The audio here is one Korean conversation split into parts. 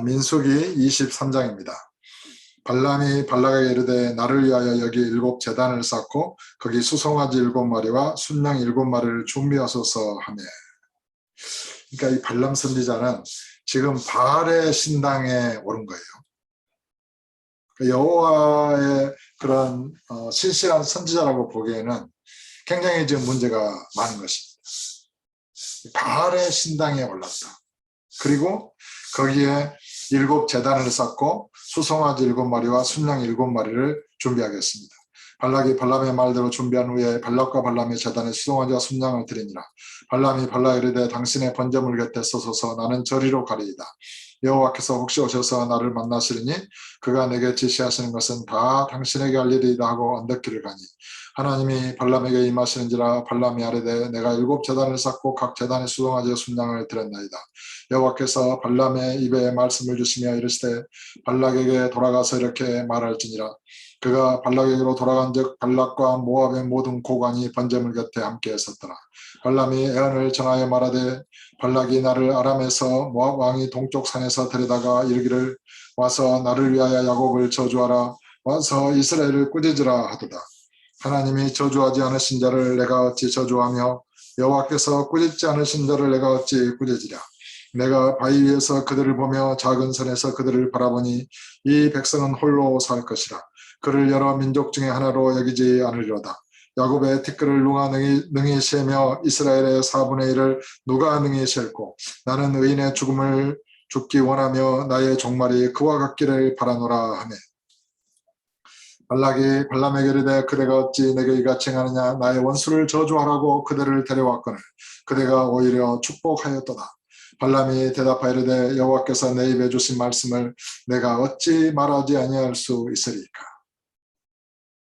민수기 23장입니다. 발람이 발락에게 이르되 나를 위하여 여기 7 제단을 쌓고 거기 수송아지 7마리와 순양 7마리를 준비하소서 하며. 그러니까 이 발람 선지자는 지금 바알의 신당에 오른 거예요. 여호와의 그런 신실한 선지자라고 보기에는 굉장히 지금 문제가 많은 것입니다. 바알의 신당에 올랐다. 그리고 거기에 7 제단을 쌓고 수송아지 7마리와 순양 7마리를 준비하겠습니다. 발락이 발람의 말대로 준비한 후에 발락과 발람의 제단에 수송아지와 순양을 드리니라. 발람이 발락에 이르되 당신의 번제물 곁에 서소서 나는 저리로 가리이다. 여호와께서 혹시 오셔서 나를 만나시리니 그가 내게 지시하시는 것은 다 당신에게 할 일이다 하고 언덕길을 가니 하나님이 발람에게 임하시는지라. 발람이 아뢰되 내가 7 제단을 쌓고 각 제단에 수송아지와 순양을 드렸나이다. 여호와께서 발람의 입에 말씀을 주시며 이르시되 발락에게 돌아가서 이렇게 말할지니라. 그가 발락에게로 돌아간즉 발락과 모압의 모든 고관이 번제물 곁에 함께 있었더라. 발람이 애언을 정하여 말하되 발락이 나를 아람에서 모압 왕이 동쪽 산에서 데려다가 이르기를 와서 나를 위하여 야곱을 저주하라. 와서 이스라엘을 꾸짖으라 하도다. 하나님이 저주하지 않으신 자를 내가 어찌 저주하며 여호와께서 꾸짖지 않으신 자를 내가 어찌 꾸짖으랴. 내가 바위 위에서 그들을 보며 작은 산에서 그들을 바라보니 이 백성은 홀로 살 것이라. 그를 여러 민족 중에 하나로 여기지 않으리로다. 야곱의 티끌을 누가 능히 세며 이스라엘의 4분의 1을 누가 능히 셀고 나는 의인의 죽음을 죽기 원하며 나의 종말이 그와 같기를 바라노라 하매. 발락이 발람에게 이르되 그대가 어찌 내게 이같이 행하느냐. 나의 원수를 저주하라고 그들을 데려왔거늘 그대가 오히려 축복하였도다. 발람이 대답하여 이르되 여호와께서 내 입에 주신 말씀을 내가 어찌 말하지 아니할 수 있으리까.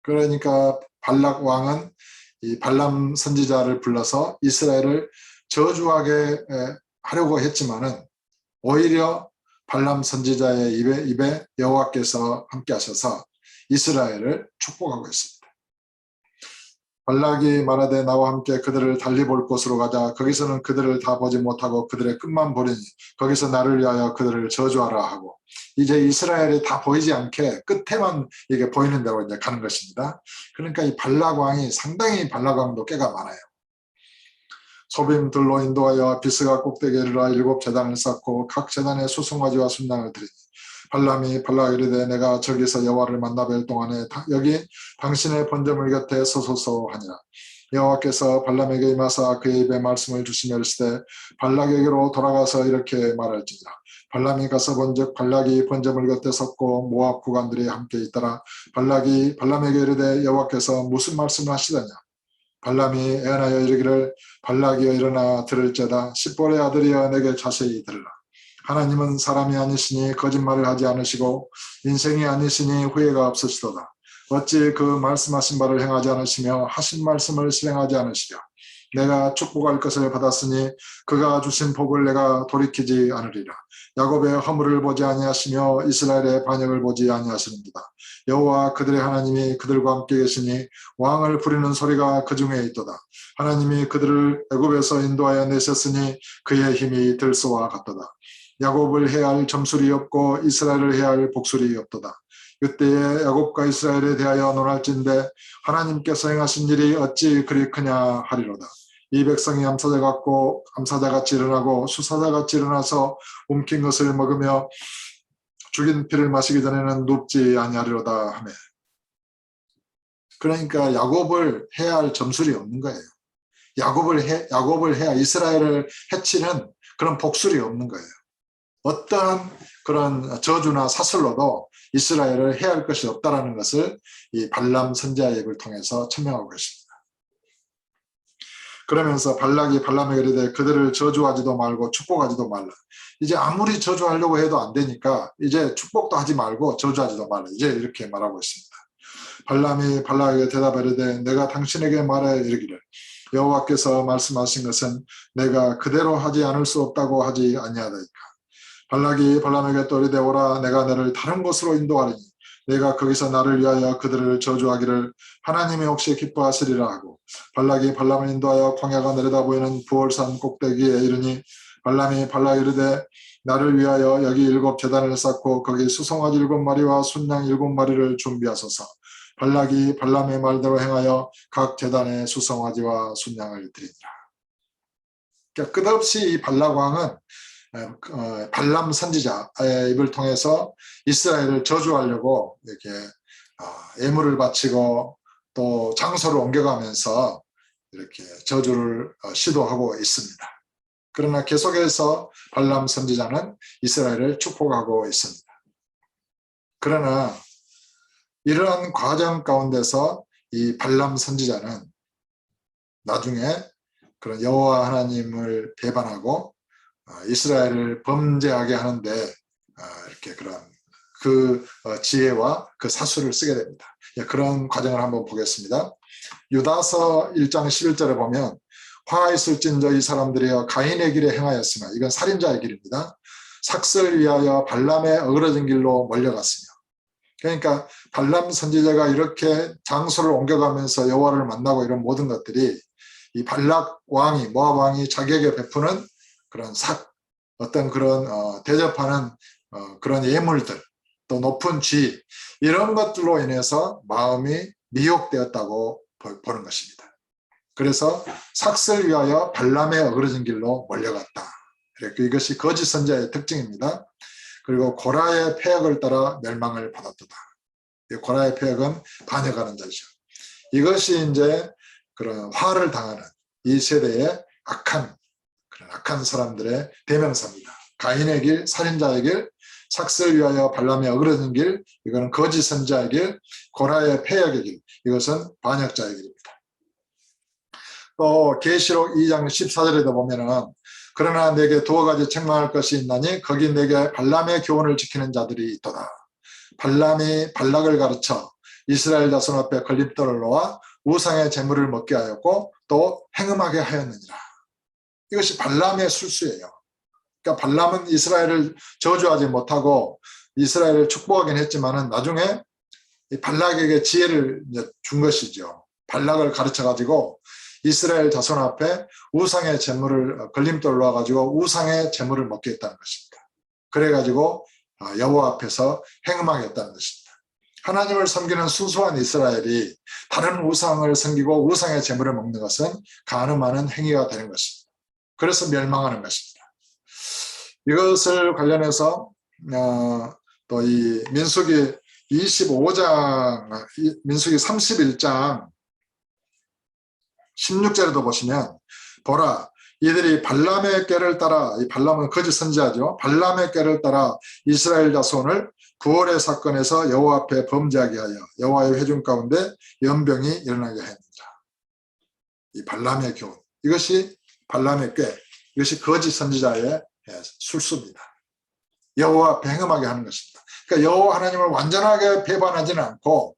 그러니까 발락 왕은 이 발람 선지자를 불러서 이스라엘을 저주하게 하려고 했지만은 오히려 발람 선지자의 입에 여호와께서 함께 하셔서 이스라엘을 축복하고 있습니다. 발락이 말하되 나와 함께 그들을 달리 볼 곳으로 가자. 거기서는 그들을 다 보지 못하고 그들의 끝만 보리니 거기서 나를 위하여 그들을 저주하라 하고, 이제 이스라엘이 다 보이지 않게 끝에만 이게 보이는 대로 이제 가는 것입니다. 그러니까 이 발락 왕이 상당히 발락 왕도 꽤가 많아요. 소빔들로 인도하여 비스가 꼭대기에 이르러 7 제단을 쌓고 각 제단에 수송아지와 순양을 드리니 발람이 발락에게 이르되 내가 저기서 여호와를 만나 뵐 동안에 여기 당신의 번제물 곁에 서소서 하니라. 여호와께서 발람에게 임하사 그의 입에 말씀을 주시며 이르시되 발락에게로 돌아가서 이렇게 말할지니라. 발람이 가서 본즉 발락이 번제물 곁에 섰고 모압 구간들이 함께 있더라. 발락이 발람에게 이르되 여호와께서 무슨 말씀을 하시더냐. 발람이 애언하여 이르기를 발락이여 일어나 들을지어다. 십볼의 아들이여 내게 자세히 들으라. 하나님은 사람이 아니시니 거짓말을 하지 않으시고 인생이 아니시니 후회가 없으시도다. 어찌 그 말씀하신 바를 행하지 않으시며 하신 말씀을 실행하지 않으시랴. 내가 축복할 것을 받았으니 그가 주신 복을 내가 돌이키지 않으리라. 야곱의 허물을 보지 아니하시며 이스라엘의 반역을 보지 아니하시는도다. 여호와 그들의 하나님이 그들과 함께 계시니 왕을 부리는 소리가 그 중에 있도다. 하나님이 그들을 애굽에서 인도하여 내셨으니 그의 힘이 들소와 같도다. 야곱을 해야 할 점술이 없고 이스라엘을 해야 할 복술이 없도다. 그때에 야곱과 이스라엘에 대하여 논할진대 하나님께서 행하신 일이 어찌 그리 크냐 하리로다. 이 백성이 암사자같이 일어나고 수사자같이 일어나서 움킨 것을 먹으며 죽인 피를 마시기 전에는 눕지 아니하리로다 하며. 그러니까 야곱을 해야 할 점술이 없는 거예요. 야곱을 해야 이스라엘을 해치는 그런 복술이 없는 거예요. 어떠한 그런 저주나 사슬로도 이스라엘을 해야 할 것이 없다라는 것을 이 발람 선지자의 입을 통해서 천명하고 있습니다. 그러면서 발락이 발람에게 이르되 그들을 저주하지도 말고 축복하지도 말라. 이제 아무리 저주하려고 해도 안 되니까 이제 축복도 하지 말고 저주하지도 말라. 이제 이렇게 말하고 있습니다. 발람이 발락에게 대답하되 내가 당신에게 말하여 이르기를 여호와께서 말씀하신 것은 내가 그대로 하지 않을 수 없다고 하지 아니하다이까. 발락이 발람에게 또 이르되 오라 내가 너를 다른 곳으로 인도하리니 내가 거기서 나를 위하여 그들을 저주하기를 하나님이 혹시 기뻐하시리라 하고 발락이 발람을 인도하여 광야가 내려다 보이는 부월산 꼭대기에 이르니 발람이 발락에 이르되 나를 위하여 여기 7 제단을 쌓고 거기 수송아지 7마리와 순양 7마리를 준비하소서. 발락이 발람의 말대로 행하여 각 제단에 수송아지와 순양을 드리니라. 그러니까 끝없이 이 발락 왕은 발람 선지자의 입을 통해서 이스라엘을 저주하려고 이렇게 예물을 바치고 또 장소를 옮겨가면서 이렇게 저주를 시도하고 있습니다. 그러나 계속해서 발람 선지자는 이스라엘을 축복하고 있습니다. 그러나 이러한 과정 가운데서 이 발람 선지자는 나중에 그런 여호와 하나님을 배반하고 이스라엘을 범죄하게 하는데 이렇게 그런 그 지혜와 그 사수를 쓰게 됩니다. 그런 과정을 한번 보겠습니다. 유다서 1장 11절에 보면 화 있을진저 이 사람들이여 가인의 길에 행하였으나, 이건 살인자의 길입니다. 삭슬 위하여 발람의 어그러진 길로 몰려갔으며. 그러니까 발람 선지자가 이렇게 장소를 옮겨가면서 여호와를 만나고 이런 모든 것들이 이 발락 왕이, 모압 왕이 자기에게 베푸는 그런 어떤 그런 대접하는 그런 예물들, 또 높은 쥐, 이런 것들로 인해서 마음이 미혹되었다고 보는 것입니다. 그래서 삭슬 위하여 발람의 어그러진 길로 몰려갔다. 이것이 거짓 선지자의 특징입니다. 그리고 고라의 폐역을 따라 멸망을 받았다. 고라의 폐역은 반역하는 자죠. 이것이 이제 그런 화를 당하는 이 세대의 악한 사람들의 대명사입니다. 가인의 길, 살인자의 길, 삭슬 위하여 발람의 어그러진 길, 이거는 거짓 선지자의 길, 고라의 폐역의 길, 이것은 반역자의 길입니다. 또 계시록 2장 14절에도 보면은 그러나 내게 2가지 책망할 것이 있나니 거기 내게 발람의 교훈을 지키는 자들이 있도다. 발람이 발락을 가르쳐 이스라엘 자손 앞에 걸림돌을 놓아 우상의 재물을 먹게 하였고 또 행음하게 하였느니라. 이것이 발람의 술수예요. 그러니까 발람은 이스라엘을 저주하지 못하고 이스라엘을 축복하긴 했지만은 나중에 발락에게 지혜를 준 것이죠. 발락을 가르쳐 가지고 이스라엘 자손 앞에 우상의 재물을 걸림돌을 놓아가지고 우상의 재물을 먹게 했다는 것입니다. 그래가지고 여호와 앞에서 행음하겠다는 것입니다. 하나님을 섬기는 순수한 이스라엘이 다른 우상을 섬기고 우상의 재물을 먹는 것은 간음하는 행위가 되는 것입니다. 그래서 멸망하는 것입니다. 이것을 관련해서 또 이 민수기 25장, 민수기 31장 16절에도 보시면 보라 이들이 발람의 꾀를 따라, 이 발람은 거짓 선지자죠. 발람의 꾀를 따라 이스라엘 자손을 구월의 사건에서 여호와 앞에 범죄하게 하여 여호와의 회중 가운데 연병이 일어나게 하였느니라. 이 발람의 교훈, 이것이 발람의 꾀, 이것이 거짓 선지자의 술수입니다. 여호와 앞에 행음하게 하는 것입니다. 그러니까 여호와 하나님을 완전하게 배반하지는 않고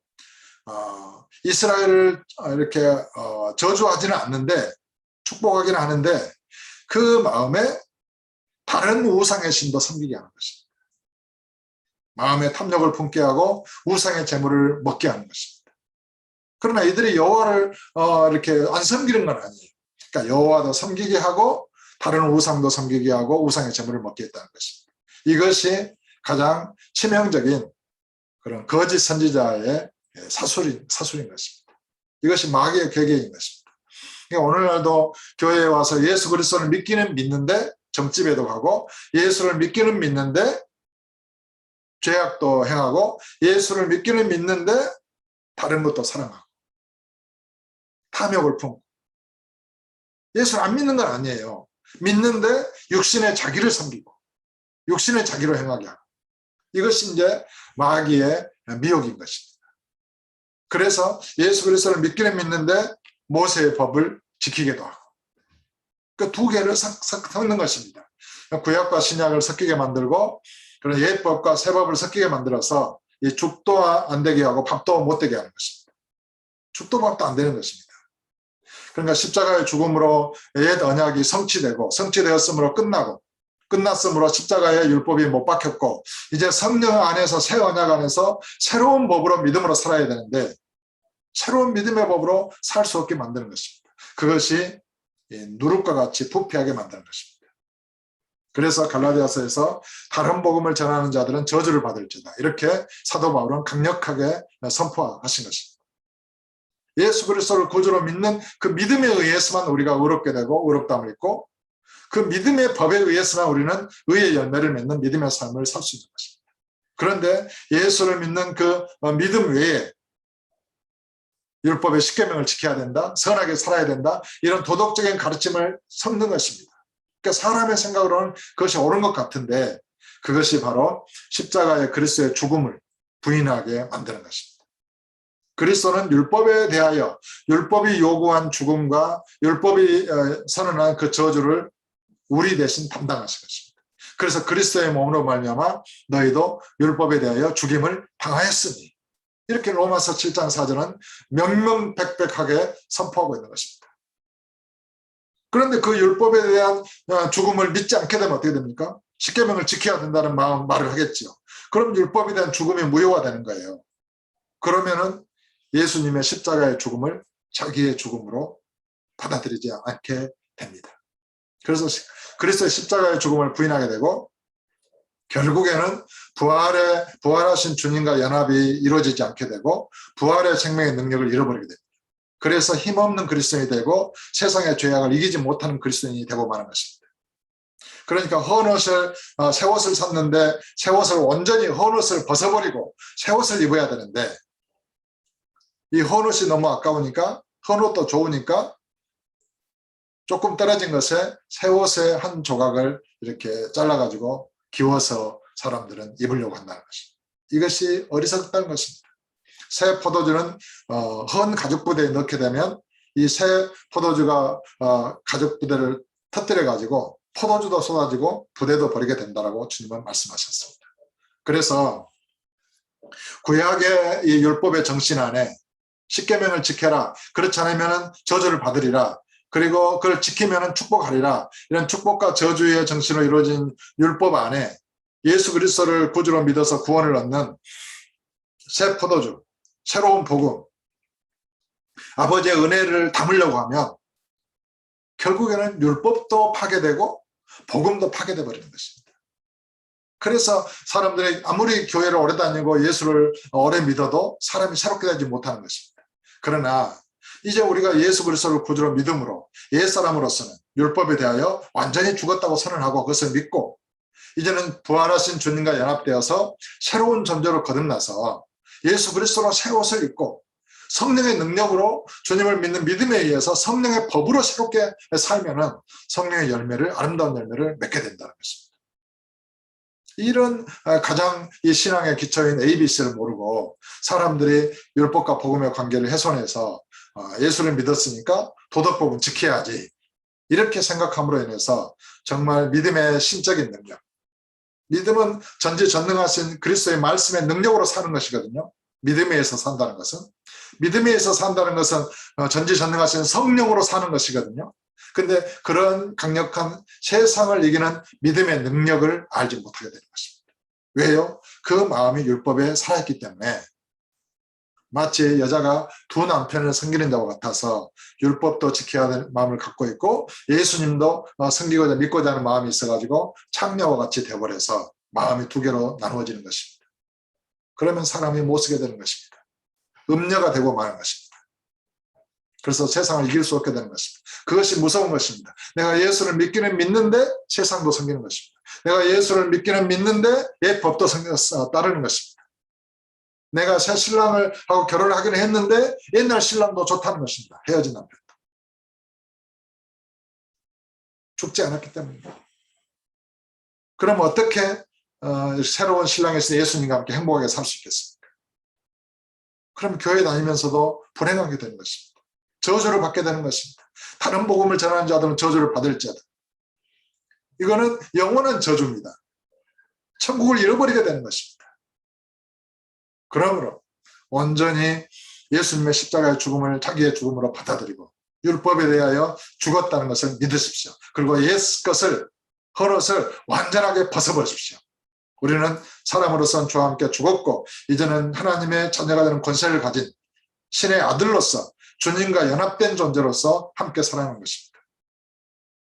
이스라엘을 이렇게 저주하지는 않는데, 축복하기는 하는데 그 마음에 다른 우상의 신도 섬기게 하는 것입니다. 마음에 탐욕을 품게 하고 우상의 재물을 먹게 하는 것입니다. 그러나 이들이 여호와를 이렇게 안 섬기는 건 아니에요. 그러니까 여호와도 섬기게 하고 다른 우상도 섬기게 하고 우상의 재물을 먹게 했다는 것입니다. 이것이 가장 치명적인 그런 거짓 선지자의 사술인 것입니다. 이것이 마귀의 괴계인 것입니다. 그러니까 오늘날도 교회에 와서 예수 그리스도를 믿기는 믿는데 점집에도 가고, 예수를 믿기는 믿는데 죄악도 행하고, 예수를 믿기는 믿는데 다른 것도 사랑하고 탐욕을 품고, 예수를 안 믿는 건 아니에요. 믿는데 육신의 자기를 섬기고 육신의 자기로 행하게 하고, 이것이 이제 마귀의 미혹인 것입니다. 그래서 예수 그리스도를 믿기는 믿는데 모세의 법을 지키기도 하고, 그 두 개를 섞는 것입니다. 구약과 신약을 섞이게 만들고 그런 옛법과 새법을 섞이게 만들어서 이 죽도 안 되게 하고 밥도 못 되게 하는 것입니다. 죽도 밥도 안 되는 것입니다. 그러니까 십자가의 죽음으로 옛 언약이 성취되고, 성취되었으므로 끝났으므로 십자가의 율법이 못 박혔고, 이제 성령 안에서 새 언약 안에서 새로운 법으로 믿음으로 살아야 되는데 새로운 믿음의 법으로 살 수 없게 만드는 것입니다. 그것이 누룩과 같이 부패하게 만드는 것입니다. 그래서 갈라디아서에서 다른 복음을 전하는 자들은 저주를 받을지다. 이렇게 사도 바울은 강력하게 선포하신 것입니다. 예수 그리스도를 구주로 믿는 그 믿음에 의해서만 우리가 의롭게 되고 의롭다함을 입고 그 믿음의 법에 의해서만 우리는 의의 열매를 맺는 믿음의 삶을 살 수 있는 것입니다. 그런데 예수를 믿는 그 믿음 외에 율법의 십계명을 지켜야 된다, 선하게 살아야 된다, 이런 도덕적인 가르침을 섞는 것입니다. 그러니까 사람의 생각으로는 그것이 옳은 것 같은데 그것이 바로 십자가의 그리스도의 죽음을 부인하게 만드는 것입니다. 그리스도는 율법에 대하여 율법이 요구한 죽음과 율법이 선언한 그 저주를 우리 대신 담당하신 것입니다. 그래서 그리스도의 몸으로 말미암아 너희도 율법에 대하여 죽임을 당하였으니, 이렇게 로마서 7장 4절은 명명백백하게 선포하고 있는 것입니다. 그런데 그 율법에 대한 죽음을 믿지 않게 되면 어떻게 됩니까? 십계명을 지켜야 된다는 말을 하겠죠. 그럼 율법에 대한 죽음이 무효가 되는 거예요. 그러면은 예수님의 십자가의 죽음을 자기의 죽음으로 받아들이지 않게 됩니다. 그래서 그리스도의 십자가의 죽음을 부인하게 되고 결국에는 부활하신 주님과 연합이 이루어지지 않게 되고 부활의 생명의 능력을 잃어버리게 됩니다. 그래서 힘없는 그리스도인이 되고 세상의 죄악을 이기지 못하는 그리스도인이 되고 마는 것입니다. 그러니까 새 옷을 샀는데 새 옷을 온전히 헌 옷을 벗어버리고 새 옷을 입어야 되는데 이 헌 옷이 너무 아까우니까 헌 옷도 좋으니까 조금 떨어진 것에 새 옷의 한 조각을 이렇게 잘라가지고 기워서 사람들은 입으려고 한다는 것입니다. 이것이 어리석다는 것입니다. 새 포도주는 헌 가죽 부대에 넣게 되면 이 새 포도주가 가죽 부대를 터뜨려 가지고 포도주도 쏟아지고 부대도 버리게 된다라고 주님은 말씀하셨습니다. 그래서 구약의 이 율법의 정신 안에 십계명을 지켜라, 그렇지 않으면 저주를 받으리라, 그리고 그걸 지키면 축복하리라, 이런 축복과 저주의 정신으로 이루어진 율법 안에 예수 그리스도를 구주로 믿어서 구원을 얻는 새 포도주, 새로운 복음, 아버지의 은혜를 담으려고 하면 결국에는 율법도 파괴되고 복음도 파괴돼 버리는 것입니다. 그래서 사람들이 아무리 교회를 오래 다니고 예수를 오래 믿어도 사람이 새롭게 되지 못하는 것입니다. 그러나 이제 우리가 예수 그리스도를 구주로 믿음으로 옛사람으로서는 율법에 대하여 완전히 죽었다고 선언하고 그것을 믿고 이제는 부활하신 주님과 연합되어서 새로운 존재로 거듭나서 예수 그리스도로 새 옷을 입고 성령의 능력으로 주님을 믿는 믿음에 의해서 성령의 법으로 새롭게 살면은 성령의 열매를, 아름다운 열매를 맺게 된다는 것입니다. 이런 가장 이 신앙의 기초인 ABC를 모르고 사람들이 율법과 복음의 관계를 훼손해서 예수를 믿었으니까 도덕법은 지켜야지, 이렇게 생각함으로 인해서 정말 믿음의 신적인 능력, 믿음은 전지전능하신 그리스도의 말씀의 능력으로 사는 것이거든요. 믿음에 의해서 산다는 것은, 믿음에 의해서 산다는 것은 전지전능하신 성령으로 사는 것이거든요. 근데 그런 강력한 세상을 이기는 믿음의 능력을 알지 못하게 되는 것입니다. 왜요? 그 마음이 율법에 살아있기 때문에 마치 여자가 두 남편을 섬기는 자와 같아서 율법도 지켜야 될 마음을 갖고 있고 예수님도 섬기고자 믿고자 하는 마음이 있어가지고 창녀와 같이 되어버려서 마음이 두 개로 나누어지는 것입니다. 그러면 사람이 못 쓰게 되는 것입니다. 음녀가 되고 마는 것입니다. 그래서 세상을 이길 수 없게 되는 것입니다. 그것이 무서운 것입니다. 내가 예수를 믿기는 믿는데 세상도 섬기는 것입니다. 내가 예수를 믿기는 믿는데 옛 법도 따르는 것입니다. 내가 새 신랑을 하고 결혼을 하기는 했는데 옛날 신랑도 좋다는 것입니다. 헤어진 남편도. 죽지 않았기 때문입니다. 그럼 어떻게 새로운 신랑에서 예수님과 함께 행복하게 살 수 있겠습니까? 그럼 교회 다니면서도 불행하게 되는 것입니다. 저주를 받게 되는 것입니다. 다른 복음을 전하는 자들은 저주를 받을지어다. 이거는 영원한 저주입니다. 천국을 잃어버리게 되는 것입니다. 그러므로 온전히 예수님의 십자가의 죽음을 자기의 죽음으로 받아들이고 율법에 대하여 죽었다는 것을 믿으십시오. 그리고 옛 것을, 헌옷을 완전하게 벗어버리십시오. 우리는 사람으로서는 주와 함께 죽었고 이제는 하나님의 자녀가 되는 권세를 가진 신의 아들로서 주님과 연합된 존재로서 함께 살아가는 것입니다.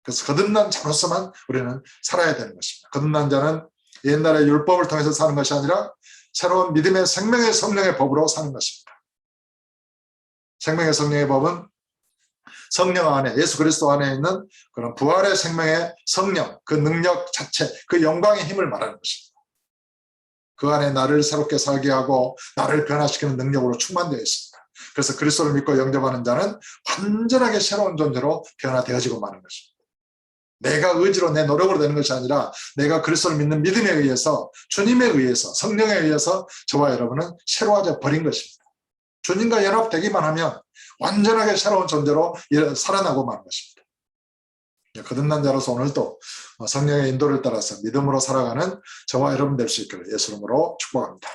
그래서 거듭난 자로서만 우리는 살아야 되는 것입니다. 거듭난 자는 옛날의 율법을 통해서 사는 것이 아니라 새로운 믿음의 생명의 성령의 법으로 사는 것입니다. 생명의 성령의 법은 성령 안에, 예수 그리스도 안에 있는 그런 부활의 생명의 성령, 그 능력 자체, 그 영광의 힘을 말하는 것입니다. 그 안에 나를 새롭게 살게 하고 나를 변화시키는 능력으로 충만되어 있습니다. 그래서 그리스도를 믿고 영접하는 자는 완전하게 새로운 존재로 변화되어지고 마는 것입니다. 내가 의지로 내 노력으로 되는 것이 아니라 내가 그리스도를 믿는 믿음에 의해서, 주님에 의해서, 성령에 의해서 저와 여러분은 새로워져 버린 것입니다. 주님과 연합되기만 하면 완전하게 새로운 존재로 살아나고 마는 것입니다. 거듭난 자로서 오늘도 성령의 인도를 따라서 믿음으로 살아가는 저와 여러분 될 수 있기를 예수 이름으로 축복합니다.